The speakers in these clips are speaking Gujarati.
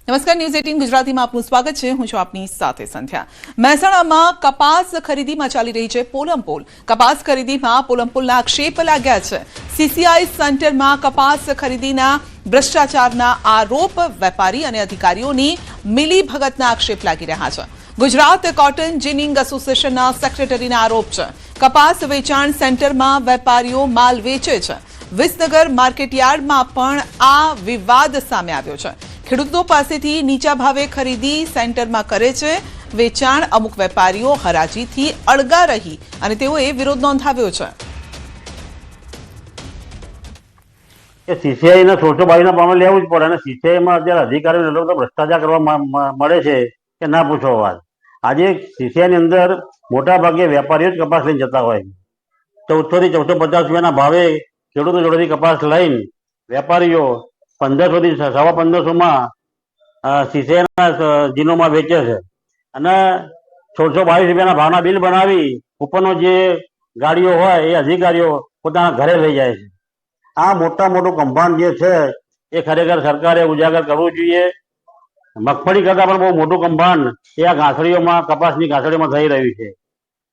નમસ્કાર, ન્યૂઝ 18 ગુજરાતીમાં આપનું સ્વાગત છે। હું છું આપની સાથે સંધ્યા। મહેસાણામાં કપાસ ખરીદીમાં ચાલી રહી છે પોલમપોલ। કપાસ ખરીદીમાં પોલમપોલના આક્ષેપ લાગ્યા છે। સીસીઆઈ સેન્ટરમાં કપાસ ખરીદીના ભ્રષ્ટાચારના આરોપ વેપારી અને અધિકારીઓની મિલીભગતના આક્ષેપ લાગી રહ્યા છે। ગુજરાત કોટન જીનિંગ એસોસિએશનના સેક્રેટરીના આરોપ છે। કપાસ વેચાણ સેન્ટરમાં વેપારીઓ માલ વેચે છે। વિસનગર માર્કેટયાર્ડમાં પણ આ વિવાદ સામે આવ્યો છે। ખેડૂતો પાસેથી નીચા ભાવે ખરીદી સેન્ટરમાં કરે છે। વેચાણ અમુક વેપારીઓ હરાજીથી અળગા રહી અને તેઓએ વિરોધ નોંધાવ્યો છે। સીસીઆઈ ના 622 પ્રમાણે લેવું જ પડે અને સીસીઆઈ માં અત્યારે અધિકારીઓ લોકો તો ભ્રષ્ટાચાર કરવા મળે છે કે ના પૂછો વાત। આજે સીસીઆઈ ની અંદર મોટા ભાગે વેપારીઓ જ કપાસ લઈને જતા હોય। 1400 થી 1450 રૂપિયાના ભાવે ખેડૂતો જોડેથી કપાસ લઈને વેપારીઓ 1500 થી 1550 માં સીસીઆઈના જીનોમાં વેચે છે અને 622 રૂપિયાના ભાવના બિલ બનાવી ઉપરનો જે ગાડીઓ હોય એ અધિકારીઓ પોતાના ઘરે લઈ જાય છે। આ મોટું કૌભાંડ જે છે એ ખરેખર સરકારે ઉજાગર કરવું જોઈએ। મગફળી કરતા પણ બહુ મોટું કૌભાંડ એ આ ઘાસડીઓમાં કપાસની ઘાસડીઓમાં થઈ રહ્યું છે।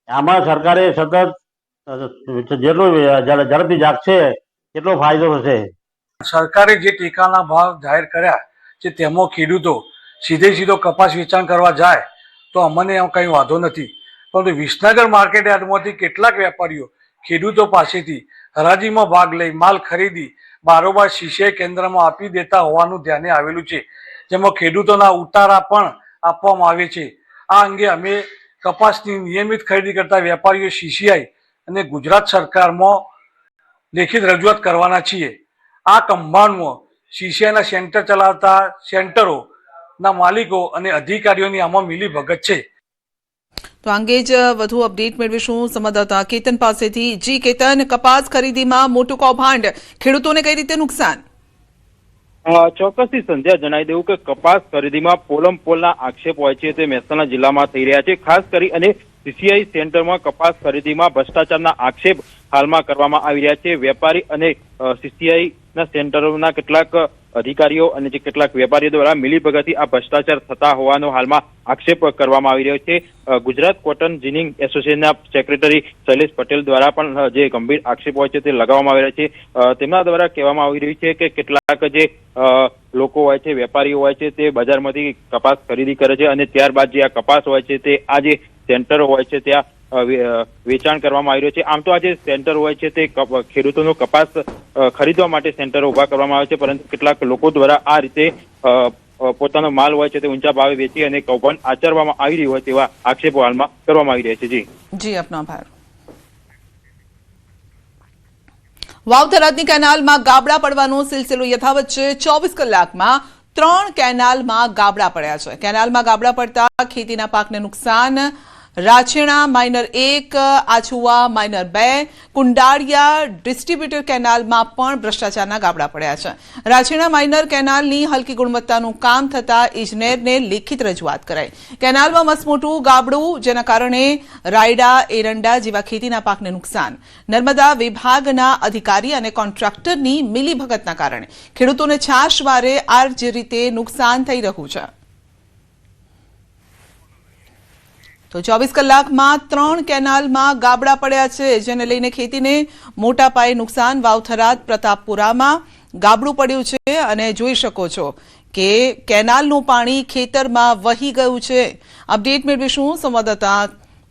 આમાં સરકારે સતત જેટલું ઝડપથી જાગશે એટલો ફાયદો થશે। સરકારે જે ટેકાના ભાવ જાહેર કર્યા છે તેમાં ખેડૂતો સીધો કપાસ વેચાણ કરવા જાય તો અમને એમ કંઈ વાંધો નથી, પરંતુ વિસનગર માર્કેટ યાર્ડમાંથી કેટલાક વેપારીઓ ખેડૂતો પાસેથી હરાજીમાં ભાગ લઈ માલ ખરીદી બારોબાર સીસીઆઈ કેન્દ્રમાં આપી દેતા હોવાનું ધ્યાને આવેલું છે, જેમાં ખેડૂતોના ઉતારા પણ આપવામાં આવે છે। આ અંગે અમે કપાસની નિયમિત ખરીદી કરતા વેપારીઓ સીસીઆઈ અને ગુજરાત સરકારમાં લેખિત રજૂઆત કરવાના છીએ। આ કૌભાંડમાં સીસીઆઈના સેન્ટર ચલાવતા સેન્ટરોના માલિકો અને અધિકારીઓની આમાં મિલીભગત છે। તો અંગે જ વધુ અપડેટ મેળવીશું સંવાદદાતા કેતન પાસેથી। જી કેતન, કપાસ ખરીદીમાં મોટું કૌભાંડ, ખેડૂતોને કઈ રીતે નુકસાન? ચોક્કસથી સંધ્યા જણાવી દેવું કે કપાસ ખરીદીમાં પોલમપોલના આક્ષેપ હોય છે તે મહેસાણા જિલ્લામાં થઈ રહ્યા છે। ખાસ કરી અને સીસીઆઈ સેન્ટરમાં કપાસ ખરીદીમાં ભ્રષ્ટાચારના આક્ષેપ હાલમાં કરવામાં આવી રહ્યા છે। વેપારી અને સીસીઆઈના સેન્ટરોના કેટલાક અધિકારીઓ અને જે કેટલાક વેપારીઓ દ્વારા મિલીભગતથી આ ભ્રષ્ટાચાર થતા હોવાનો હાલમાં આક્ષેપ કરવામાં આવી રહ્યો છે। ગુજરાત કોટન જીનિંગ એસોસિએશનના સેક્રેટરી શૈલેષ પટેલ દ્વારા પણ જે ગંભીર આક્ષેપ હોય છે તે લગાવવામાં આવી રહ્યા છે। તેમના દ્વારા કહેવામાં આવી રહ્યું છે કે કેટલાક જે લોકો હોય છે, વેપારીઓ હોય છે, તે બજારમાંથી કપાસ ખરીદી કરે છે અને ત્યારબાદ જે આ કપાસ હોય છે તે આ જે સેન્ટરો હોય છે ત્યાં વેચાણ કરવામાં આવી રહ્યું છે। આમ તો આ જે સેન્ટર હોય છે તે ખેડૂતોનો કપાસ ખરીદવા માટે સેન્ટરો ઉભા કરવામાં આવે છે, પરંતુ કેટલાક લોકો દ્વારા આ રીતે પોતાનો માલ હોય છે તે ઊંચા ભાવે વેચી અને કૌભાંડ આચરવામાં આવી રહ્યું હોય તેવા આક્ષેપો હાલમાં કરવામાં આવી રહ્યા છે। જી આપનો આભાર। વાવ થરાદની કેનાલમાં ગાબડા પડવાનો સિલસિલો યથાવત છે। 24 કલાકમાં 3 કેનાલમાં ગાબડા પડ્યા છે। કેનાલમાં ગાબડા પડતા ખેતીના પાકને નુકસાન। રાછેણા માઇનર 1, આછુવા માઇનર 2, કુંડાળિયા ડિસ્ટ્રીબ્યુટર કેનાલમાં પણ ભ્રષ્ટાચારના ગાબડા પડ્યા છે। રાછેણા માઇનર કેનાલની હલકી ગુણવત્તાનું કામ થતાં ઇજનેરને લેખિત રજૂઆત કરાઈ। કેનાલમાં મસમોટું ગાબડું, જેના કારણે રાયડા, એરંડા જેવા ખેતીના પાકને નુકસાન। નર્મદા વિભાગના અધિકારી અને કોન્ટ્રાક્ટરની મિલીભગતના કારણે ખેડૂતોને છાશવારે આ જ રીતે નુકસાન થઈ રહ્યું છે। તો 24 કલાકમાં 3 કેનાલમાં ગાબડા પડ્યા છે, જેને લઈને ખેતીને મોટા પાયે નુકસાન। વાવ થરાદ પ્રતાપપુરામાં ગાબડું પડ્યું છે અને જોઈ શકો છો કે કેનાલનું પાણી ખેતરમાં વહી ગયું છે। અપડેટ મેળવીશું સંવાદદાતા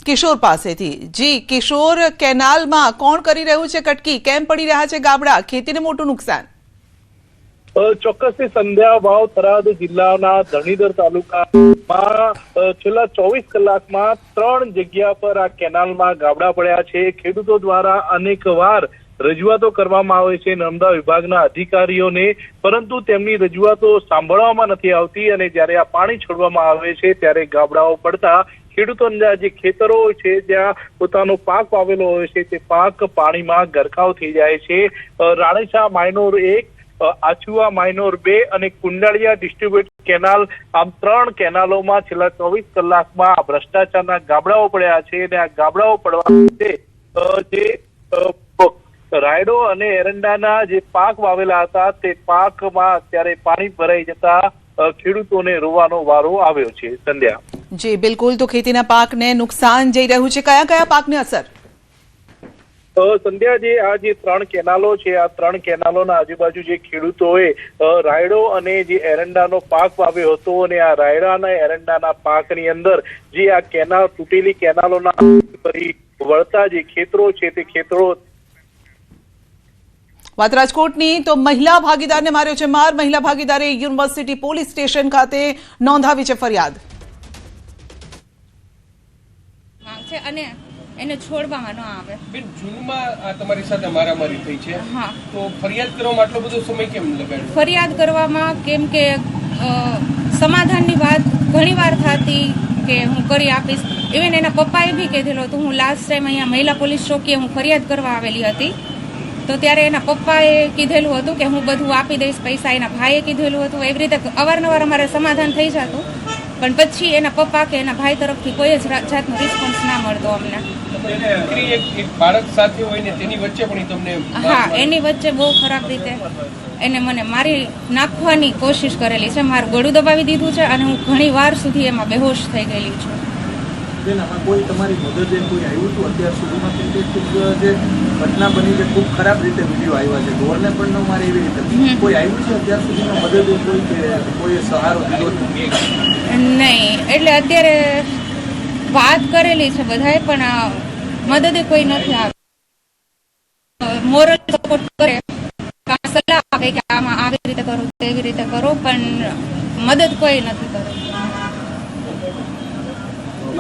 કિશોર પાસેથી। જી કિશોર, કેનાલમાં કોણ કરી રહ્યું છે કટકી? કેમ પડી રહ્યા છે ગાબડા? ખેતીને મોટું નુકસાન। ચોક્કસથી સંધ્યા, વાવ થરાદ જિલ્લાના ધણીધર તાલુકામાં છેલ્લા 24 કલાકમાં 3 જગ્યા પર આ કેનાલમાં ગાબડા પડ્યા છે। ખેડૂતો દ્વારા અનેક વાર રજૂઆતો કરવામાં આવે છે નર્મદા વિભાગના અધિકારીઓને, પરંતુ તેમની રજૂઆતો સાંભળવામાં નથી આવતી અને જ્યારે આ પાણી છોડવામાં આવે છે ત્યારે ગાબડાઓ પડતા ખેડૂતોના જે ખેતરો છે જ્યાં પોતાનો પાક વાવેલો હોય છે તે પાક પાણીમાં ગરકાવ થઈ જાય છે। રાણેશા માઇનોર 1, આછુઆ માઇનોર 2 અને કુંડાળિયા ડિસ્ટ્રીબ્યુટર કેનાલ, આમ 3 કેનાલોમાં છેલ્લા 24 કલાકમાં આ ભ્રષ્ટાચારના ગાબડાઓ પડ્યા છે અને આ ગાબડાઓ પડવા જે રાયડો અને એરંડાના જે પાક વાવેલા હતા તે પાકમાં અત્યારે પાણી ભરાઈ જતા ખેડૂતોને રોવાનો વારો આવ્યો છે. સંધ્યા. જી બિલકુલ, તો ખેતીના પાકને નુકસાન જઈ રહ્યું છે. કયા કયા પાકને અસર? સંધ્યા, જે આ જે 3 કેનાલો છે, આ 3 કેનાલોના આજુબાજુ જે ખેડૂતોએ રાયડો અને જે એરંડાનો પાક વાવ્યો હતો, અને આ રાયડા અને એરંડાના પાકની અંદર જે આ કેનાલ, તૂટેલી કેનાલોના વળતા જે ખેતરો છે, તે ખેતરો. વાત રાજકોટની, તો મહિલા ભાગીદારને માર્યો છે માર. મહિલા ભાગીદારે યુનિવર્સિટી પોલીસ સ્ટેશન ખાતે નોંધાવી છે ફરિયાદ. અને એને છોડવામાં ન આવે. બેન, જૂનમાં તમારી સાથે મારામારી થઈ છે. હા, તો ફરિયાદ કરવામાં આટલો બધો સમય કેમ લગાડ્યો? ફરિયાદ કરવામાં કેમ કે સમાધાનની વાત ઘણીવાર થતી કે હું કરી આપીશ. ઇવન એના પપ્પાએ બી કીધેલું હતું. હું લાસ્ટ ટાઈમ અહીંયા મહિલા પોલીસ ચોકીએ હું ફરિયાદ કરવા આવેલી હતી, તો ત્યારે એના પપ્પાએ કીધેલું હતું કે હું બધું આપી દઈશ પૈસા. એના ભાઈએ કીધેલું હતું. એવી રીતે અવારનવાર અમારે સમાધાન થઈ જતું, પણ પછી એના પપ્પા કે એના ભાઈ તરફથી કોઈ જ જાતનો રિસ્પોન્સ ના મળતો અમને. એક બાળક સાથે હોય ને તેની વચ્ચે પણ તમને? હા, એની વચ્ચે બહુ ખરાબ રીતે એને મને મારી નાખવાની કોશિશ કરેલી છે. મારું ગળું દબાવી દીધું છે અને હું ઘણી વાર સુધી એમાં બેહોશ થઈ ગયેલી છું. બેન, આમાં કોઈ તમારી મદદે કોઈ આવ્યું હતું અત્યાર સુધીમાં? કેમ કે ખૂબ જે ઘટના બની છે, ખૂબ ખરાબ રીતે વિડીયો આવ્યા છે, ઢોરને પણ ન મારે એવી રીતે કોઈ આવ્યું છે અત્યાર સુધીમાં મદદે? કોઈ કે કોઈએ સહારો દીધો નહીં, એટલે અત્યારે વાત કરેલી છે બધાએ, પણ મદદે કોઈ નથી આવ્યું. મોરલ સપોર્ટ કરે, સલાહ આપે કે આમાં આવી રીતે કરો, તેવી રીતે કરો, પણ મદદ કોઈ નથી કરે.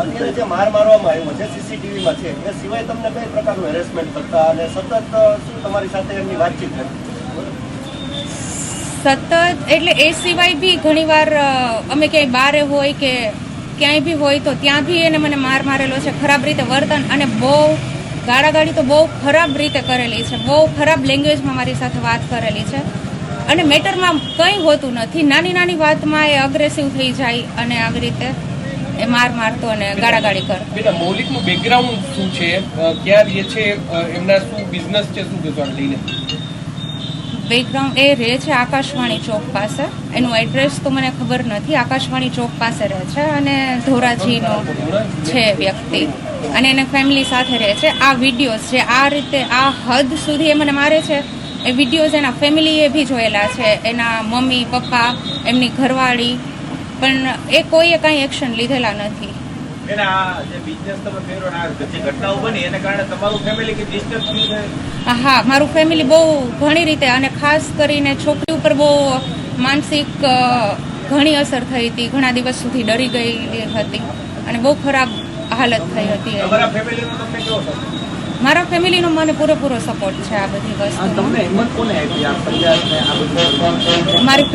અત્યારે જે માર મારવામાં આવ્યો છે સીસીટીવીમાં છે, એ સિવાય તમને કઈ પ્રકારનું હેરેસમેન્ટ કરતા અને સતત શું તમારી સાથે એમની વાતચીત કરી? સતત એટલે એ સિવાય બી ઘણીવાર અમે ક્યાંય બારે હોય કે ક્યાંય બી હોય તો ત્યાં બી એને મને માર મારેલો છે. ખરાબ રીતે વર્તન અને બહુ ગાળાગાળી તો બહુ ખરાબ રીતે કરેલી છે. બહુ ખરાબ લેંગ્વેજમાં મારી સાથે વાત કરેલી છે અને મેટરમાં કંઈ હોતું નથી. નાની નાની વાતમાં એ અગ્રેસિવ થઈ જાય અને આવી રીતે એ માર મારતો અને ગાળાગાળી કરતો. બેટા, મૌલિકનું બેકગ્રાઉન્ડ શું છે? ક્યાં રહે છે? એમના શું બિઝનેસ છે? શું કહેવાનું લઈને? બેકગ્રાઉન્ડ એ રહે છે આકાશવાણી ચોક પાસે. એનું એડ્રેસ તો મને ખબર નથી. આકાશવાણી ચોક પાસે રહે છે અને ધોરાજીનો છે વ્યક્તિ, અને એને ફેમિલી સાથે રહે છે. આ વિડીયોઝ જે આ રીતે આ હદ સુધી એ મને મારે છે, એ વિડીયોઝ એના ફેમિલીએ બી જોયેલા છે. એના મમ્મી પપ્પા, એમની ઘરવાળી, પણ એ કોઈએ કાંઈ એક્શન લીધેલા નથી. હા, મારું ફેમિલી બહુ ઘણી રીતે, અને ખાસ કરીને છોકરી ઉપર બહુ માનસિક ઘણી અસર થઈ હતી. ઘણા દિવસ સુધી ડરી ગયેલી હતી અને બહુ ખરાબ હાલત થઈ હતી. મારા ફેમિલીનો મને પૂરેપૂરો સપોર્ટ છે આ બધી વસ્તુ. મારી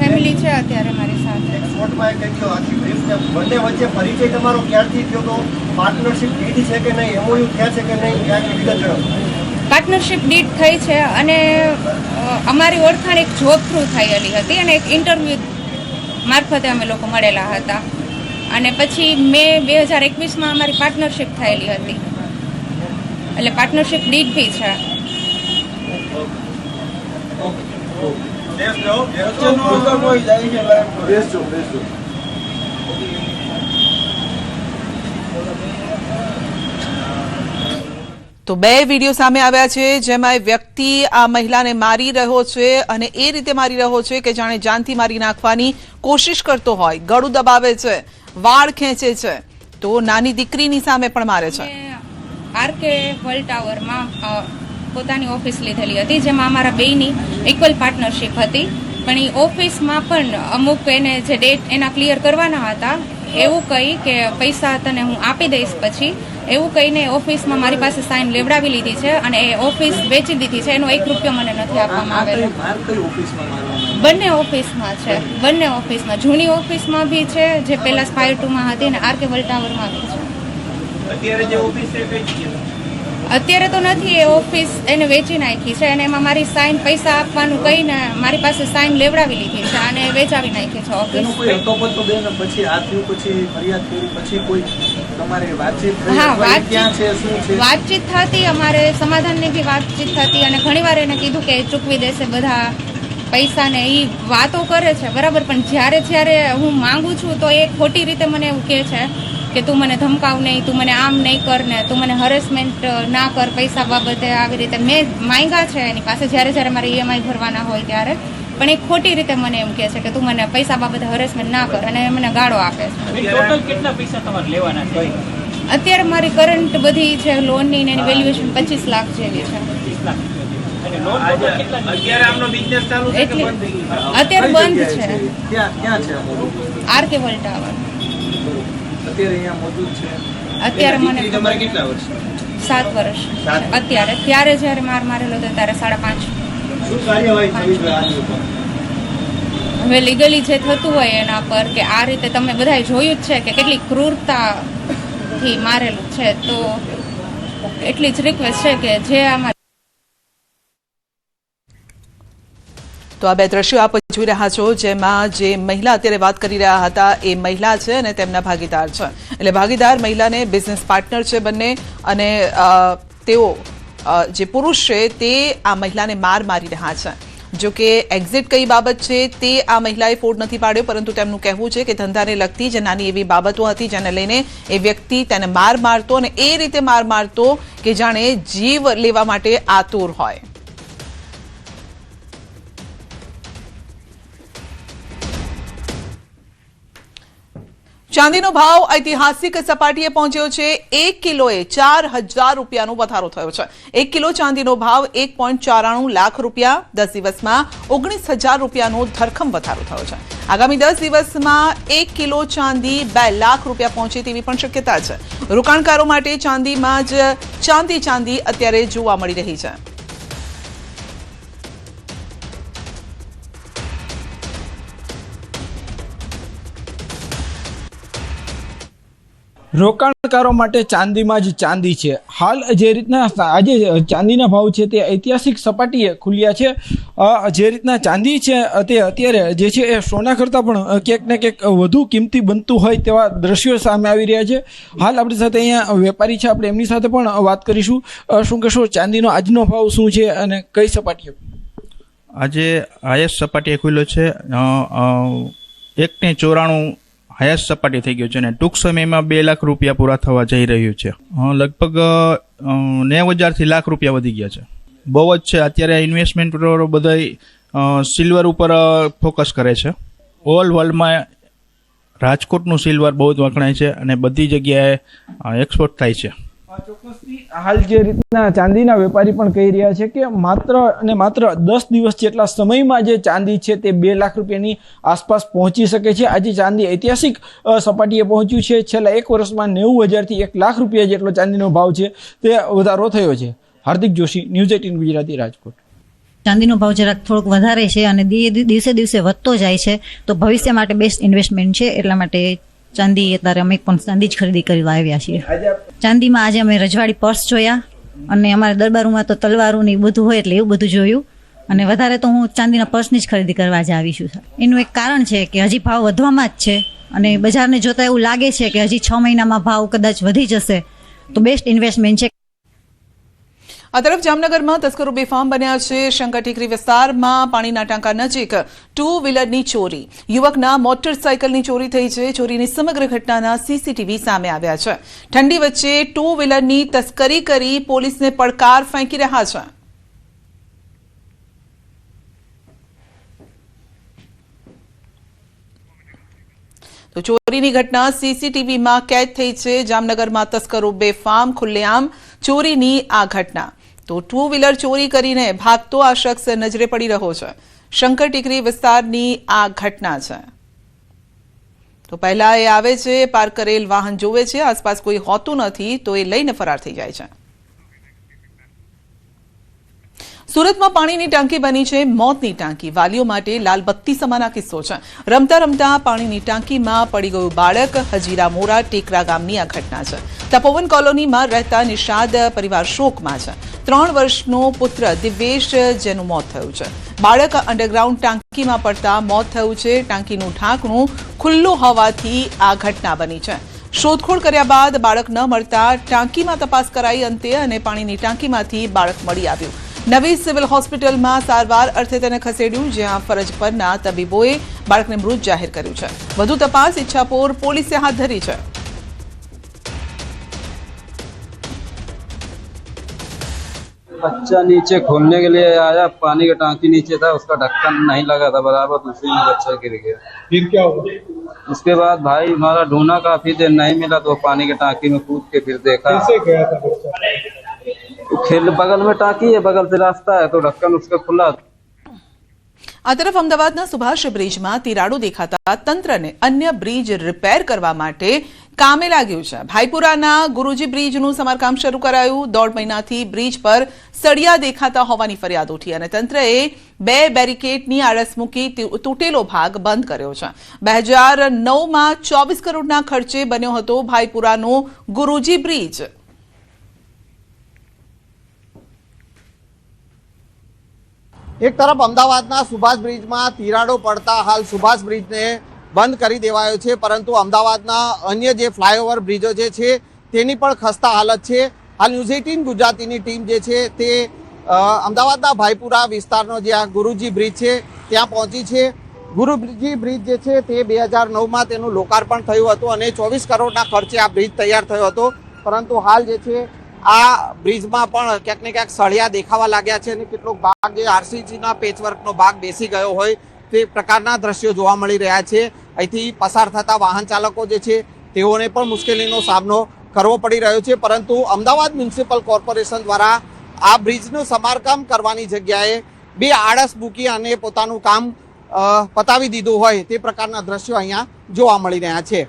ફેમિલી છે અત્યારે મારી સાથે. કોર્ટમાં કંઈક આખી બ્રીફ બંને વચ્ચે પરિચય તમારો ક્યારથી થયો તો? પાર્ટનરશિપ ડીડ છે કે નહીં? એમઓયુ થયા છે કે નહીં? ક્યાંક વિગત જણાવો. પાર્ટનરશિપ ડીડ થઈ છે અને અમારી ઓળખાણ એક જોબ થ્રુ થયેલી હતી અને એક ઇન્ટરવ્યૂ મારફતે અમે લોકો મળેલા હતા, અને પછી મે 2021માં અમારી પાર્ટનરશિપ થયેલી હતી. એટલે પાર્ટનરશિપ ડીડ બી છે. તો બે વિડીયો સામે આવ્યા છે જેમાં એ વ્યક્તિ આ મહિલાને મારી રહ્યો છે અને એ રીતે મારી રહ્યો છે કે જાણે જાનથી મારી નાખવાની કોશિશ કરતો હોય. ગળું દબાવે છે, વાળ ખેંચે છે, તો નાની દીકરીની સામે પણ મારે છે. આરકે વર્લ્ડ ટાવરમાં પોતાની ઓફિસ લીધેલી હતી, જેમાં અમારા બેયની ઇક્વલ પાર્ટનરશિપ હતી. પણ એ ઓફિસમાં પણ અમુક એને જે ડેટ એના ક્લિયર કરવાના હતા એવું કહી કે પૈસા તને હું આપી દઈશ પછી, એવું કહીને ઓફિસમાં મારી પાસે સાઇન લેવડાવી લીધી છે અને એ ઓફિસ વેચી દીધી છે. એનો 1 રૂપિયો મને નથી આપવામાં આવેલો. બંને ઓફિસમાં છે, બંને ઓફિસમાં. જૂની ઓફિસમાં બી છે જે પહેલા સ્પાયર 2માં હતી, અને આરકે વર્લ્ડ ટાવરમાં બી છે. અત્યારે જે ઓફિસ છે અત્યારે તો નથી, એ ઓફિસ એને વેચી નાખી છે અને એમાં મારી સાઇન પૈસા આપવાનું કહીને મારી પાસે સાઇન લેવડાવી લીધી છે અને વેચાવી નાખી છે ઓફિસ. હા, વાતચીત થતી, અમારે સમાધાનની બી વાતચીત થતી અને ઘણીવાર એને કીધું કે ચૂકવી દેશે બધા પૈસાને એ વાતો કરે છે બરાબર, પણ જ્યારે હું માંગુ છું તો એ ખોટી રીતે મને એવું કહે છે કે તું મને ધમકાવ નહીં, તું મને આમ નહીં કર ને, તું મને હરેસમેન્ટ ના કર પૈસા બાબતે. આવી રીતે મેં માંગ્યા છે એની પાસે જ્યારે મારે EMI ભરવાના હોય ત્યારે, પણ એ ખોટી રીતે મને એમ કહે છે કે તું મને પૈસા બાબતે હરેસમેન્ટ ના કર, અને મને ગાળો આપે છે. ટોટલ કેટલા પૈસા તમારે લેવાના છે? અત્યારે મારી કરંટ બધી છે લોનની ને એની વેલ્યુએશન 25 લાખ જેવી છે. 25 લાખ. અને લોન અત્યારે આમનો બિઝનેસ ચાલુ છે કે બંધ થઈ ગયો? અત્યારે બંધ છે. ક્યાં છે RK વર્લ્ડ ટાવર અત્યારે અહીંયા મોજૂદ છે? અત્યારે મને તમારે કેટલા વર્ષ? 7 વર્ષ અત્યારે. ત્યારે જ્યારે માર મારેલો હતો ત્યારે 5.5. શું કાર્યવાહી થવી જોઈએ આની ઉપર? હવે લીગલી જે થતું હોય એના પર, કે આ રીતે તમે બધાએ જોયું જ છે કે કેટલી ક્રૂરતાથી મારેલું છે, તો એટલી જ રિક્વેસ્ટ છે કે જે આમાં. તો આ બે દ્રશ્યો આપ જોઈ રહ્યા છો, જેમાં જે મહિલા અત્યારે વાત કરી રહ્યા હતા એ મહિલા છે અને તેમના ભાગીદાર છે. એટલે ભાગીદાર મહિલાને બિઝનેસ પાર્ટનર છે બંને, અને તેઓ જે પુરુષ છે તે આ મહિલાને મારી રહ્યા છે. જો કે એક્ઝિટ કઈ બાબત છે તે આ મહિલાએ ફોડ નથી પાડ્યો, પરંતુ તેમનું કહેવું છે કે ધંધાને લગતી જે નાની એવી બાબતો હતી જેને લઈને એ વ્યક્તિ તેને મારતો, અને એ રીતે મારતો કે જાણે જીવ લેવા માટે આતુર હોય. ચાંદીનો ભાવ ઐતિહાસિક સપાટીએ પહોંચ્યો છે. 1 કિલોએ 4,000 રૂપિયાનો વધારો થયો છે. 1 કિલો ચાંદીનો ભાવ 1.94 લાખ રૂપિયા. 10 દિવસમાં 19,000 રૂપિયાનો ધરખમ વધારો થયો છે. આગામી 10 દિવસમાં 1 કિલો ચાંદી 2 લાખ રૂપિયા પહોંચે તેવી પણ શક્યતા છે. રોકાણકારો માટે ચાંદીમાં જ ચાંદી અત્યારે જોવા મળી રહી છે. રોકાણકારો માટે ચાંદીમાં જ ચાંદી છે. હાલ જે રીતના આજે ચાંદીના ભાવ છે તે ઐતિહાસિક સપાટીએ ખુલ્યા છે. જે રીતના ચાંદી છે તે અત્યારે જે છે એ સોના કરતાં પણ ક્યાંક ને ક્યાંક વધુ કિંમતી બનતું હોય તેવા દ્રશ્યો સામે આવી રહ્યા છે. હાલ આપણી સાથે અહીંયા વેપારી છે, આપણે એમની સાથે પણ વાત કરીશું. શું કહેશો, ચાંદીનો આજનો ભાવ શું છે અને કઈ સપાટીએ? આજે હાઈએસ્ટ સપાટીએ ખુલ્યો છે. 1.94 હાઈએસ્ટ સપાટી થઈ ગયું છે, અને ટૂંક સમયમાં 2 લાખ રૂપિયા પૂરા થવા જઈ રહ્યું છે. લગભગ 90,000 થી લાખ રૂપિયા વધી ગયા છે. બહુ જ છે. અત્યારે ઇન્વેસ્ટમેન્ટ બધા સિલ્વર ઉપર ફોકસ કરે છે. ઓલ વર્લ્ડમાં રાજકોટનું સિલ્વર બહુ જ વખણાય છે અને બધી જગ્યાએ એક્સપોર્ટ થાય છે. ચોક્કસથી હાલ જે રીતના ચાંદીના વેપારી પણ કહી રહ્યા છે કે માત્ર અને માત્ર 10 દિવસ જેટલા સમયમાં જે ચાંદી છે તે 2 લાખ રૂપિયાની આસપાસ પહોંચી શકે છે. આજે ચાંદી ઐતિહાસિક સપાટીએ પહોંચ્યું છે. છેલ્લા 1 વર્ષમાં 90,000 થી 1 લાખ રૂપિયા જેટલો ચાંદીનો ભાવ છે તે વધારો થયો છે. હાર્દિક જોશી, ન્યૂઝ 18 ગુજરાતી, રાજકોટ. ચાંદીનો ભાવ જરાક થોડોક વધારે છે અને દિવસે દિવસે વધતો જાય છે, તો ભવિષ્ય માટે બેસ્ટ ઇન્વેસ્ટમેન્ટ છે. એટલા માટે ચાંદી અત્યારે અમે પણ ચાંદી જ ખરીદી કરવા આવ્યા છીએ. ચાંદીમાં આજે અમે રજવાડી પર્સ જોયા, અને અમારા દરબારોમાં તો તલવારો ને બધું હોય એટલે એવું બધું જોયું, અને વધારે તો હું ચાંદીના પર્સની જ ખરીદી કરવા જ આવી છું. એનું એક કારણ છે કે હજી ભાવ વધવામાં જ છે, અને બજારને જોતા એવું લાગે છે કે હજી 6 મહિનામાં ભાવ કદાચ વધી જશે, તો બેસ્ટ ઇન્વેસ્ટમેન્ટ છે. આ તરફ જામનગરમાં તસ્કરો બેફામ બન્યા છે. શંકર ટેકરી વિસ્તારમાં પાણીના ટાંકા નજીક 2 વ્હીલરની ચોરી. યુવકના મોટરસાયકલની ચોરી થઈ છે. ચોરીની સમગ્ર ઘટનાના CCTV સામે આવ્યા છે. ઠંડી વચ્ચે 2 વ્હીલરની તસ્કરી કરી પોલીસને પડકાર ફેંકી રહ્યા છે. તો ચોરીની ઘટના CCTVમાં કેદ થઈ છે. જામનગરમાં તસ્કરો બેફામ, ખુલ્લેઆમ ચોરીની આ ઘટના. તો 2 વ્હીલર ચોરી કરીને ભાગતો આ શખ્સ નજરે પડી રહ્યો છે. શંકર ટેકરી વિસ્તારની આ ઘટના છે. તો પહેલા એ આવે છે, પાર્ક કરેલ વાહન જોવે છે, આસપાસ કોઈ હોતું નથી તો એ લઈને ફરાર થઈ જાય છે. સુરતમાં પાણીની ટાંકી બની છે મોતની ટાંકી. વાલીઓ માટે લાલબત્તી સમાન કિસ્સો છે. રમતા રમતા પાણીની ટાંકીમાં પડી ગયું બાળક. હજીરા મોરા ટેકરા ગામની આ ઘટના છે. તપોવન કોલોનીમાં રહેતા નિષાદ પરિવાર શોકમાં છે. 3 વર્ષનો પુત્ર દિવ્યેશ જેનું મોત થયું છે. બાળક અંડરગ્રાઉન્ડ ટાંકીમાં પડતા મોત થયું છે. ટાંકીનું ઢાંકણું ખુલ્લું હોવાથી આ ઘટના બની છે. શોધખોળ કર્યા બાદ બાળક ન મળતા ટાંકીમાં તપાસ કરાઈ અંતે, અને પાણીની ટાંકીમાંથી બાળક મળી આવ્યું. નવી સિવિલ હોસ્પિટલમાં સારવાર અર્થે તેને ખસેડ્યું, જ્યાં ફરજ પરના તબીબોએ બાળકને મૃત જાહેર કર્યું છે. વધુ તપાસ ઈચ્છાપોર પોલીસે હાથ ધરી છે. बच्चा नीचे खोलने के लिए आया, पानी का टांकी नीचे था, उसका ढक्कन नहीं लगा था बराबर, उसी में बच्चा गिर गया. फिर क्या हुआ? उसके बाद भाई हमारा ढूंढा, काफी देर नहीं मिला तो पानी के टांकी में कूद के फिर देखा. कैसे गया था बच्चा? तो खेल बगल में टांकी है, बगल से रास्ता है, तो ढक्कन उसका खुला. આ તરફ અમદાવાદના સુભાષ બ્રિજમાં તિરાડો દેખાતા તંત્રને અન્ય બ્રિજ રિપેર કરવા માટે કામે લાગ્યું છે. ભાઈપુરાના ગુરુજી બ્રિજનું સમારકામ શરૂ કરાયું. 1.5 મહિનાથી બ્રિજ પર સળિયા દેખાતા હોવાની ફરિયાદ ઉઠી અને તંત્રએ 2 બેરિકેડની આળસ મૂકી તૂટેલો ભાગ બંધ કર્યો છે. 2009માં 24 કરોડના ખર્ચે બન્યો હતો ભાઈપુરાનો ગુરુજી બ્રિજ. એક તરફ અમદાવાદના સુભાષ બ્રિજમાં તિરાડો પડતા હાલ સુભાષ બ્રિજને બંધ કરી દેવાયો છે, પરંતુ અમદાવાદના અન્ય જે ફ્લાયઓવર બ્રિજો જે છે તેની પણ ખસ્તા હાલત છે. હાલ ન્યૂઝ 18 ગુજરાતીની ટીમ જે છે તે અમદાવાદના ભાઈપુરા વિસ્તારનો જે આ ગુરુજી બ્રિજ છે ત્યાં પહોંચી છે. ગુરુજી બ્રિજ જે છે તે 2009માં તેનું લોકાર્પણ થયું હતું અને 24 કરોડના ખર્ચે આ બ્રિજ તૈયાર થયો હતો, પરંતુ હાલ જે છે આ બ્રિજમાં પણ ક્યાંક ને ક્યાંક સળિયા દેખાવા લાગ્યા છે અને કેટલોક ભાગ જે આરસીસીના પેચવર્કનો ભાગ બેસી ગયો હોય તે પ્રકારના દ્રશ્યો જોવા મળી રહ્યા છે. અહીંથી પસાર થતા વાહન ચાલકો જે છે તેઓને પણ મુશ્કેલીનો સામનો કરવો પડી રહ્યો છે, પરંતુ અમદાવાદ મ્યુનિસિપલ કોર્પોરેશન દ્વારા આ બ્રિજનું સમારકામ કરવાની જગ્યાએ 2 આળસ મૂકી અને પોતાનું કામ પતાવી દીધું હોય તે પ્રકારના દ્રશ્યો અહીંયા જોવા મળી રહ્યા છે.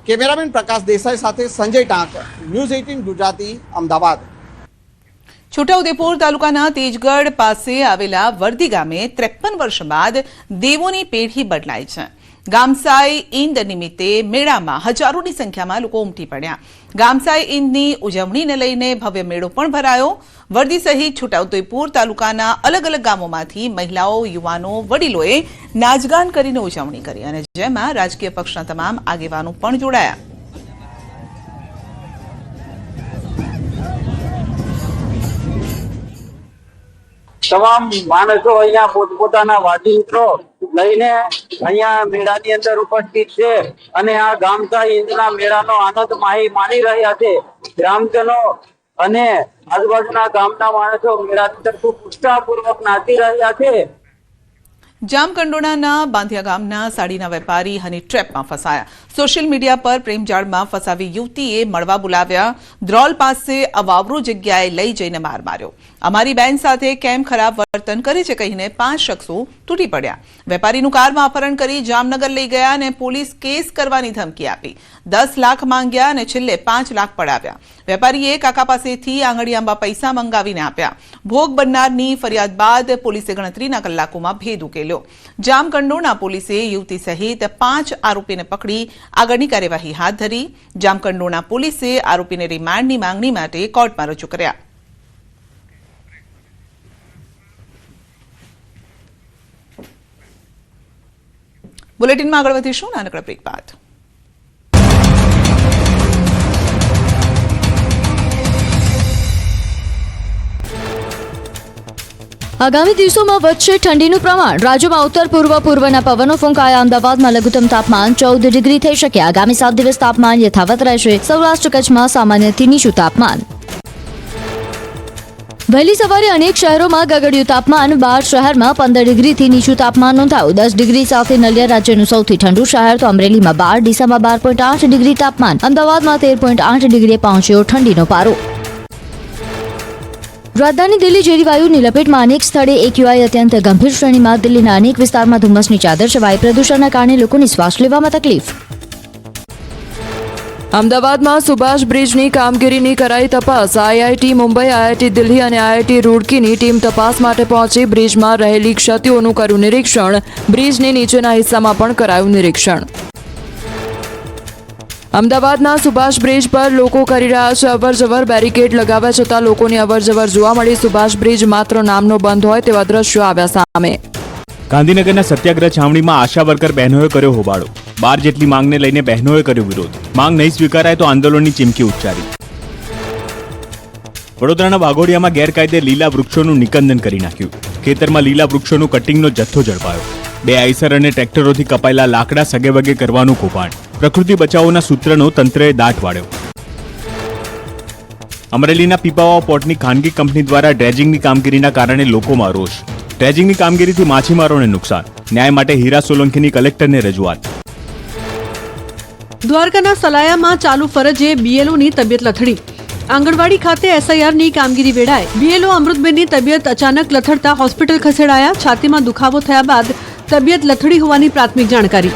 કેમેરામેન પ્રકાશ દેસાઈ સાથે સંજય ટાંક, ન્યૂઝ 18 ગુજરાતી, અમદાવાદ. છોટાઉદેપુર તાલુકાના તેજગઢ પાસે આવેલા વર્દી ગામે 53 વર્ષ બાદ દેવોની પેઢી બદલાઈ છે. ગામસાઈ ઈંદ નિમિત્તે મેળામાં હજારોની સંખ્યામાં લોકો ઉમટી પડ્યા. ગામસાઈ ઈંદની ઉજવણીને લઈને ભવ્ય મેળો પણ ભરાયો. વર્દી સહિત છોટાઉદેપુર તાલુકાના અલગ અલગ ગામોમાંથી મહિલાઓ, યુવાનો, વડીલોએ નાચગાન કરીને ઉજવણી કરી અને જેમાં રાજકીય પક્ષના તમામ આગેવાનો પણ જોડાયા. તમામ માણસો અહીંયા પોતપોતાના વાદી મિત્રો લઈને અહીંયા મેળાની અંદર ઉપસ્થિત છે અને આ ગામસાઈ ઈંદના મેળાનો આનંદ માણી રહ્યા છે. ગ્રામજનો અને આજુબાજુના ગામના માણસો મેળાની અંદર ખૂબ ઉત્સાહપૂર્વક નાચી રહ્યા છે. જામકંડોળાના બાંધિયા ગામના સાડીના વેપારી હની ટ્રેપમાં ફસાયા. સોશિયલ મીડિયા પર પ્રેમજાળમાં ફસાવી યુવતીએ મળવા બોલાવ્યા. ધ્રોલ પાસે અવાવરૂ જગ્યાએ લઈ જઈને માર માર્યો. અમારી બેન સાથે કેમ ખરાબ વર્તન કરે છે કહીને 5 શખ્સો તૂટી પડ્યા. વેપારીનું કારમાં અપહરણ કરી જામનગર લઈ ગયા અને પોલીસ કેસ કરવાની ધમકી આપી. 10 લાખ માંગ્યા અને છેલ્લે 5 લાખ પડાવ્યા. વેપારીએ કાકા પાસેથી આંગળીયાંબા પૈસા મંગાવીને આપ્યા. ભોગ બનનારની ફરિયાદ બાદ પોલીસે ગણતરીના કલાકોમાં ભેદ ઉકેલ્યો. જામકંડોળા પોલીસે યુવતી સહિત 5 આરોપીને પકડી આગળની કાર્યવાહી હાથ ધરી. જામકંડોળા પોલીસે આરોપીને રિમાન્ડની માંગણી માટે કોર્ટમાં રજૂ કર્યા. બુલેટિનમાં આગળ વધીશું નાનકડા બ્રેક બાદ. આગામી દિવસોમાં વધશે ઠંડીનું પ્રમાણ. રાજ્યમાં ઉત્તર પૂર્વના પવનો ફૂંકાયા. અમદાવાદમાં લઘુત્તમ તાપમાન 14 ડિગ્રી થઈ શકે. આગામી 7 દિવસ તાપમાન યથાવત રહેશે. સૌરાષ્ટ્ર કચ્છમાં સામાન્યથી નીચું તાપમાન. વહેલી સવારે અનેક શહેરોમાં ગગડ્યું તાપમાન. 12 શહેરમાં 15 ડિગ્રીથી નીચું તાપમાન નોંધાયું. 10 ડિગ્રી સાથે નલિયા રાજ્યનું સૌથી ઠંડુ શહેર તો અમરેલીમાં 12, ડીસામાં 12.8 ડિગ્રી તાપમાન. અમદાવાદમાં 13.8 ડિગ્રીએ પહોંચ્યો ઠંડીનો પારો. રાજધાની દિલ્હી ઝેરી વાયુની લપેટમાં અનેક સ્થળે AQI અત્યંત ગંભીર શ્રેણીમાં. દિલ્હીના અનેક વિસ્તારમાં ધુમ્મસની ચાદર છવાઈ. પ્રદૂષણના કારણે લોકોને શ્વાસ લેવામાં તકલીફ. અમદાવાદમાં સુભાષ બ્રિજની કામગીરીની કરાઈ તપાસ. IIT મુંબઈ, IIT દિલ્હી અને IIT રૂડકીની ટીમ તપાસ માટે પહોંચી. બ્રિજમાં રહેલી ક્ષતિઓનું કર્યું નિરીક્ષણ. બ્રિજની નીચેના હિસ્સામાં પણ કરાયું નિરીક્ષણ. અમદાવાદના સુભાષ બ્રિજ પર લોકો કરી રહ્યા છે અવરજવર. બેરિકેડ લગાવ્યા છતાં લોકોની અવરજવર જોવા મળી. સુભાષ બ્રિજ માત્ર નામનો બંધ હોય તેવા દ્રશ્યો આવ્યા સામે. ગાંધીનગરના સત્યાગ્રહ છાવણીમાં આશા વર્કર બહેનોએ કર્યો હોબાળો. 12 જેટલી માંગને લઈને બહેનોએ કર્યો વિરોધ. માંગ નહીં સ્વીકારાય તો આંદોલનની ચીમકી ઉચ્ચારી. વડોદરાના વાઘોડિયામાં ગેરકાયદે લીલા વૃક્ષોનું નિકંદન કરી નાખ્યું. ખેતરમાં લીલા વૃક્ષોનું કટિંગનો જથ્થો ઝડપાયો. 2 આઈસર અને ટ્રેક્ટરોથી કપાયેલા લાકડા સગેવગે કરવાનું કૌભાંડ. પ્રકૃતિ બચાવોના સૂત્રનો તંત્રએ દાટ વાળ્યો. અમરેલીના પીપાવાવ પોર્ટની ખાનગી કંપની દ્વારા ડ્રેજિંગની કામગીરીના કારણે લોકોમાં રોષ. ડ્રેજિંગની કામગીરીથી માછીમારોને નુકસાન. ન્યાય માટે હીરા સોલંકીની કલેક્ટરને રજૂઆત. દ્વારકાના સલાયામાં ચાલુ ફરજે બીએલઓની તબિયત લથડી. આંગણવાડી ખાતે એસઆઈઆરની કામગીરી વેળાએ બીએલઓ અમૃતબેનની તબિયત અચાનક લથડતા હોસ્પિટલ ખસેડાયા. છાતીમાં દુખાવો થયા બાદ તબિયત લથડી હોવાની પ્રાથમિક જાણકારી.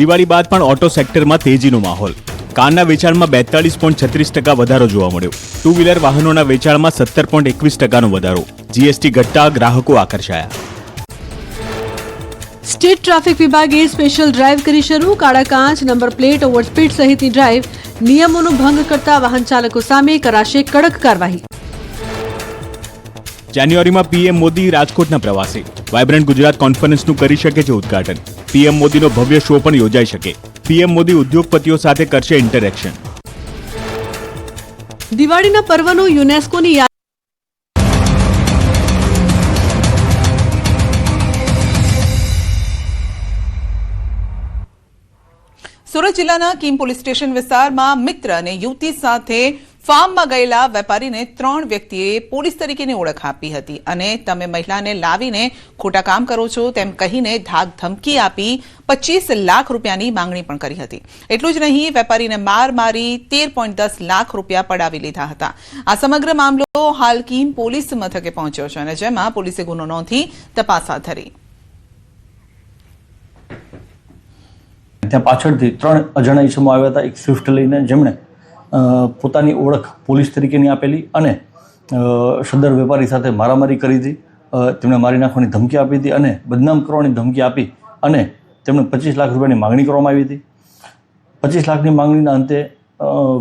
દિવાળી બાદ પણ ઓટો સેક્ટરમાં તેજીનો માહોલ. કારના વેચાણમાં 42.36% વધારો જોવા મળ્યો. ટુ વ્હીલર વાહનોના વેચાણમાં 17.21% વધારો. જીએસટી ઘટતા ગ્રાહકો આકર્ષાયા. સ્ટેટ ટ્રાફિક વિભાગે સ્પેશિયલ ડ્રાઈવ કરી શરૂ. કાળા કાંચ, નંબર પ્લેટ, ઓવરસ્પીડ સહિતની ડ્રાઈવ. નિયમોનો ભંગ કરતા વાહન ચાલકો સામે કરાશે કડક કાર્યવાહી. જાન્યુઆરીમાં પીએમ મોદી રાજકોટના પ્રવાસે. વાયબ્રન્ટ ગુજરાત કોન્ફરન્સનું કરી શકે છે ઉદ્ઘાટન. પીએમ મોદીનો ભવ્ય શો પણ યોજાઈ શકે. પીએમ મોદી ઉદ્યોગપતિઓ સાથે કરશે ઇન્ટરેક્શન. દિવાળીના પર્વનો યુનેસ્કોની સુરત જિલ્લાના કીમ પોલીસ સ્ટેશન વિસ્તારમાં મિત્ર અને યુવતી સાથે ફાર્મમાં ગયેલા વેપારીને 3 વ્યક્તિએ પોલીસ તરીકેની ઓળખ આપી હતી અને તમે મહિલાને લાવીને ખોટા કામ કરો છો તેમ કહીને ધાક ધમકી આપી 25 લાખ રૂપિયાની માંગણી પણ કરી હતી. એટલું જ નહીં, વેપારીને માર મારી 13.10 લાખ રૂપિયા પડાવી લીધા હતા. આ સમગ્ર મામલો હાલ કીમ પોલીસ મથકે પહોંચ્યો છે અને જેમાં પોલીસે ગુનો નોંધી તપાસ હાથ ધરી. ત્યાં પાછળથી 3 અજાણ્યા ઈસમો આવ્યા હતા એક સ્વિફ્ટ લઈને, જેમણે પોતાની ઓળખ પોલીસ તરીકેની આપેલી અને સદર વેપારી સાથે મારામારી કરી હતી. તેમણે મારી નાખવાની ધમકી આપી હતી અને બદનામ કરવાની ધમકી આપી અને તેમણે 25 લાખ રૂપિયાની માંગણી કરવામાં આવી હતી. 25 લાખની માંગણીના અંતે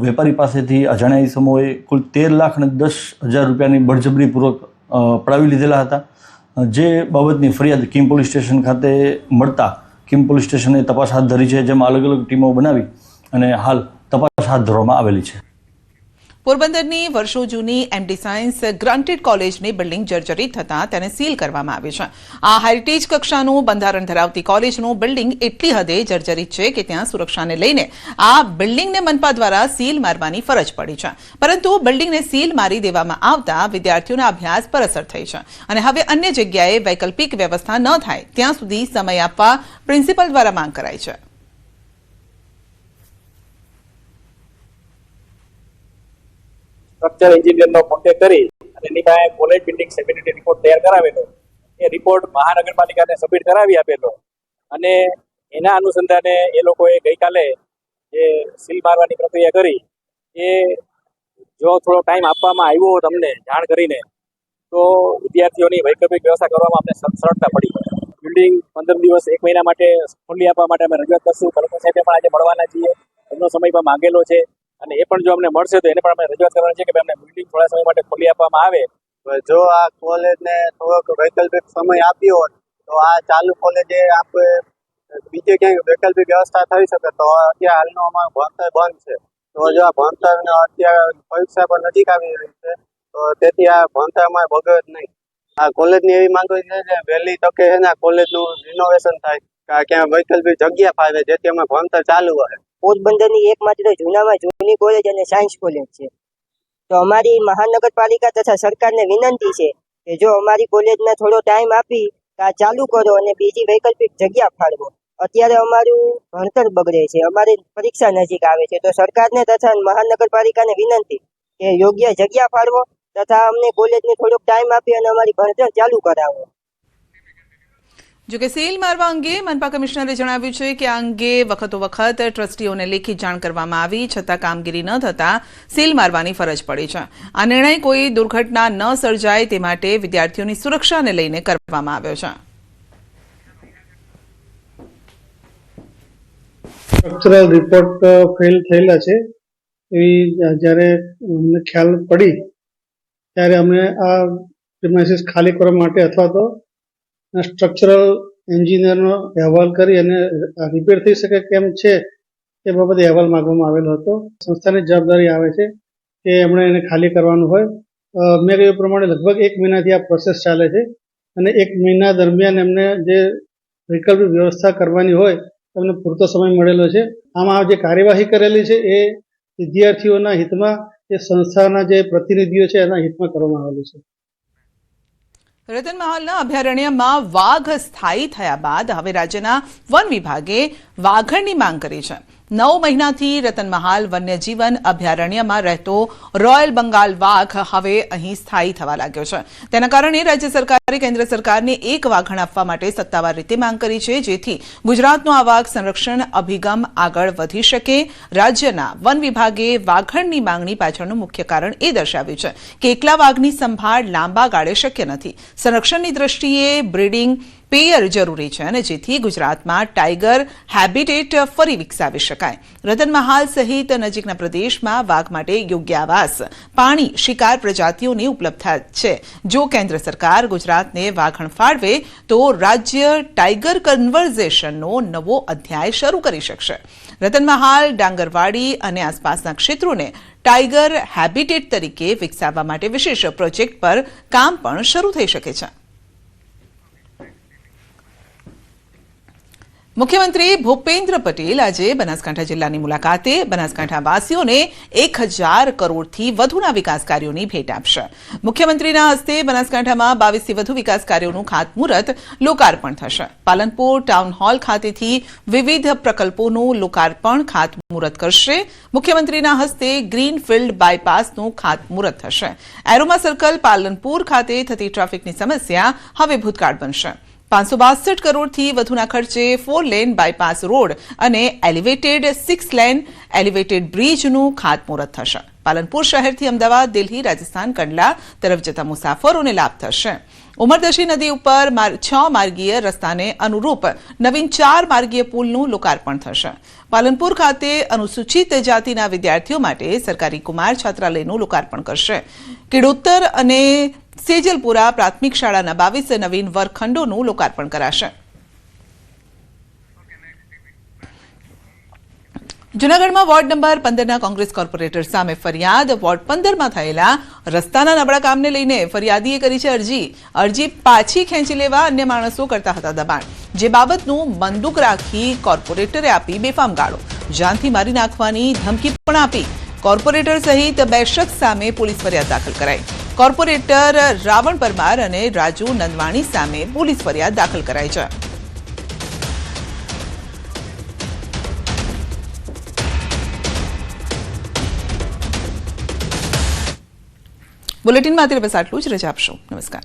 વેપારી પાસેથી અજાણ્યા ઈસમોએ કુલ 13,10,000 રૂપિયાની બળજબરીપૂર્વક પડાવી લીધેલા હતા. જે બાબતની ફરિયાદ કીમ પોલીસ સ્ટેશન ખાતે મળતા કીમ પોલીસ સ્ટેશને તપાસ હાથ ધરી છે, જેમાં અલગ અલગ ટીમો બનાવી અને હાલ તપાસ હાથ ધરવામાં આવેલી છે. પોરબંદરની વર્ષો જૂની એમડી સાયન્સ ગ્રાન્ટેડ કોલેજની બિલ્ડિંગ જર્જરિત થતાં તેને સીલ કરવામાં આવી છે. આ હેરિટેજ કક્ષાનું બંધારણ ધરાવતી કોલેજનું બિલ્ડિંગ એટલી હદે જર્જરિત છે કે ત્યાં સુરક્ષાને લઈને આ બિલ્ડિંગને મનપા દ્વારા સીલ મારવાની ફરજ પડી છે. પરંતુ બિલ્ડિંગને સીલ મારી દેવામાં આવતા વિદ્યાર્થીઓના અભ્યાસ પર અસર થઈ છે અને હવે અન્ય જગ્યાએ વૈકલ્પિક વ્યવસ્થા ન થાય ત્યાં સુધી સમય આપવા પ્રિન્સિપલ દ્વારા માંગ કરાઈ છે. સ્ટ્રક્ચર એન્જિનિયરનો કોન્ટેક્ટ કરી અને એની પાસે કોલેજ બિલ્ડિંગ સેબિલિટી રિપોર્ટ તૈયાર કરાવેલો. એ રિપોર્ટ મહાનગરપાલિકાને સબમિટ કરાવી આપેલો અને એના અનુસંધાને એ લોકોએ ગઈકાલે જે સીલ મારવાની પ્રક્રિયા કરી એ જો થોડો ટાઈમ આપવામાં આવ્યો હોત અમને જાણ કરીને તો વિદ્યાર્થીઓની વૈકલ્પિક વ્યવસ્થા કરવામાં અમને સરળતા પડી. બિલ્ડિંગ 15 દિવસ 1 મહિના માટે ખોલી આપવા માટે અમે રજૂઆત કરશું. કલેક્ટર સાહેબે પણ આજે મળવાના છીએ, એમનો સમય પણ માંગેલો છે અને એ પણ જો અમને મળશે તો એને પણ અમે રજૂઆત કરવાની છે કે અમને બિલ્ડિંગ થોડા સમય માટે ખોલી આપવામાં આવે. જો આ કોલેજને થોડોક વૈકલ્પિક સમય આપ્યો હોત તો આ ચાલુ કોલેજે આપણે બીજે ક્યાંય વૈકલ્પિક વ્યવસ્થા થઈ શકે. તો અત્યારે હાલનું અમારું ભણતર બંધ છે. તો જો આ ભણતર અત્યારે પરીક્ષા પર નજીક આવી રહી છે તો તેથી આ ભણતર અમારે બગડે નહીં. આ કોલેજની એવી માંગ છે કે વહેલી તકે છે ને આ કોલેજનું રિનોવેશન થાય, ક્યાં વૈકલ્પિક જગ્યા ફાવે જેથી અમે ભણતર ચાલુ હોય. પોરબંદરની એકમાત્ર જૂનામાં જૂની કોલેજ અને સાયન્સ કોલેજ છે. તો અમારી મહાનગરપાલિકા તથા સરકારને વિનંતી છે કે જો અમારી કોલેજને થોડો ટાઈમ આપી આ ચાલુ કરો અને બીજી વૈકલ્પિક જગ્યા ફાળવો. અત્યારે અમારું ભણતર બગડે છે, અમારી પરીક્ષા નજીક આવે છે. તો સરકારને તથા મહાનગરપાલિકાને વિનંતી કે યોગ્ય જગ્યા ફાળવો તથા અમને કોલેજને થોડોક ટાઈમ આપી અને અમારી ભણતર ચાલુ કરાવો. જોકે સીલ મારવા અંગે મનપા કમિશનરે જણાવ્યું છે કે આ અંગે વખતોવખત ટ્રસ્ટીઓને લેખિત જાણ કરવામાં આવી છતાં કામગીરી ન થતાં સીલ મારવાની ફરજ પડી છે. આ નિર્ણય કોઈ દુર્ઘટના ન સર્જાય તે માટે વિદ્યાર્થીઓની સુરક્ષાને લઈને કરવામાં આવ્યો છે. સ્ટ્રક્ચરલ રિપોર્ટ ફેલ થયેલા છે એવી જ્યારે અમને ખ્યાલ પડી ત્યારે અમે આ પ્રિમાઇસીસ ખાલી કરવા માટે અથવા તો સ્ટ્રક્ચરલ એન્જિનિયરનો અહેવાલ કરી અને રિપેર થઈ શકે કેમ છે એ બાબતે અહેવાલ માંગવામાં આવેલો હતો. સંસ્થાની જવાબદારી આવે છે કે એમણે એને ખાલી કરવાનું હોય. મેં કહ્યું પ્રમાણે લગભગ 1 મહિનાથી આ પ્રોસેસ ચાલે છે અને 1 મહિના દરમિયાન એમને જે વૈકલ્પિક વ્યવસ્થા કરવાની હોય એમને પૂરતો સમય મળેલો છે. આમાં જે કાર્યવાહી કરેલી છે એ વિદ્યાર્થીઓના હિતમાં, એ સંસ્થાના જે પ્રતિનિધિઓ છે એના હિતમાં કરવામાં આવેલું છે. રતનમહાલના અભયારણ્યમાં વાઘ સ્થાયી થયા બાદ હવે રાજ્યના વન વિભાગે વાઘણની માંગ કરી છે. 9 મહિનાથી રતનમહાલ વન્યજીવન અભયારણ્યમાં રહેતો રોયલ બંગાળ વાઘ હવે અહીં સ્થાયી થવા લાગ્યો છે. તેના કારણે રાજ્ય સરકારે કેન્દ્ર સરકારને એક વાઘણ આપવા માટે સત્તાવાર રીતે માંગ કરી છે, જેથી ગુજરાતનો આ વાઘ સંરક્ષણ અભિગમ આગળ વધી શકે. રાજ્યના વન વિભાગે વાઘણની માંગણી પાછળનું મુખ્ય કારણ એ દર્શાવ્યું છે કે એકલા વાઘની સંભાળ લાંબા ગાળે શક્ય નથી. સંરક્ષણની દ્રષ્ટિએ બ્રીડિંગ પેયર જરૂરી છે અને જેથી ગુજરાતમાં ટાઈગર હેબિટેટ ફરી વિકસાવી શકાય. રતનમહાલ સહિત નજીકના પ્રદેશમાં વાઘ માટે યોગ્ય આવાસ, પાણી, શિકાર પ્રજાતિઓની ઉપલબ્ધતા છે. જો કેન્દ્ર સરકાર ગુજરાતને વાઘણ ફાળવે તો રાજ્ય ટાઈગર કન્વર્ઝેશનનો નવો અધ્યાય શરૂ કરી શકશે. રતનમહાલ, ડાંગરવાડી અને આસપાસના ક્ષેત્રોને ટાઈગર હેબિટેટ તરીકે વિકસાવવા માટે વિશેષ પ્રોજેક્ટ પર કામ પણ શરૂ થઈ શકે છે. મુખ્યમંત્રી ભૂપેન્દ્ર પટેલ આજે બનાસકાંઠા જિલ્લાની મુલાકાતે બનાસકાંઠાવાસીઓને 1000 કરોડથી વધુના વિકાસ કાર્યોની ભેટ આપશે. મુખ્યમંત્રીના હસ્તે બનાસકાંઠામાં 22થી વધુ વિકાસ કાર્યોનું ખાતમુહૂર્ત, લોકાર્પણ થશે. પાલનપુર ટાઉન હોલ ખાતેથી વિવિધ પ્રકલ્પોનું લોકાર્પણ, ખાતમુહૂર્ત કરશે. મુખ્યમંત્રીના હસ્તે ગ્રીનફિલ્ડ બાયપાસનું ખાતમુહૂર્ત થશે. એરોમા સર્કલ પાલનપુર ખાતે થતી ટ્રાફિકની સમસ્યા હવે ભૂતકાળ બનશે. 562 કરોડથી વધુના ખર્ચે 4 લેન બાયપાસ રોડ અને એલિવેટેડ 6 લેન એલિવેટેડ બ્રિજનું ખાતમુહૂર્ત થશે. પાલનપુર શહેરથી અમદાવાદ, દિલ્હી, રાજસ્થાન, કંડલા તરફ જતા મુસાફરોને લાભ થશે. ઉમરદશી નદી ઉપર 6 માર્ગીય રસ્તાને અનુરૂપ નવીન 4 માર્ગીય પુલનું લોકાર્પણ થશે. પાલનપુર ખાતે અનુસૂચિત જાતિના વિદ્યાર્થીઓ માટે સરકારી કુમાર છાત્રાલયનું લોકાર્પણ કરશે. કિડોત્તર અને સેજલપુરા પ્રાથમિક શાળાના 22 નવીન વર્ગખંડોનું લોકાર્પણ કરાશે. જૂનાગઢમાં વોર્ડ નંબર 15ના કોંગ્રેસ કોર્પોરેટર સામે ફરિયાદ. વોર્ડ 15માં થયેલા રસ્તાના નબળા કામને લઈને ફરિયાદીએ કરી છે અરજી પાછી ખેંચી લેવા અન્ય માણસો કરતા હતા દબાણ, જે બાબતનું બંદૂક રાખી કોર્પોરેટરે આપી બેફામ ગાળો. જાનથી મારી નાખવાની ધમકી પણ આપી. કોર્પોરેટર સહિત 2 શખ્સ સામે પોલીસ ફરિયાદ દાખલ કરાઈ. કોર્પોરેટર રાવણ પરમાર અને રાજુ નંદવાણી સામે પોલીસ ફરિયાદ દાખલ કરાઈ છે. બુલેટિનમાં અત્યારે બસ આટલું જ. રજા આપશો. નમસ્કાર.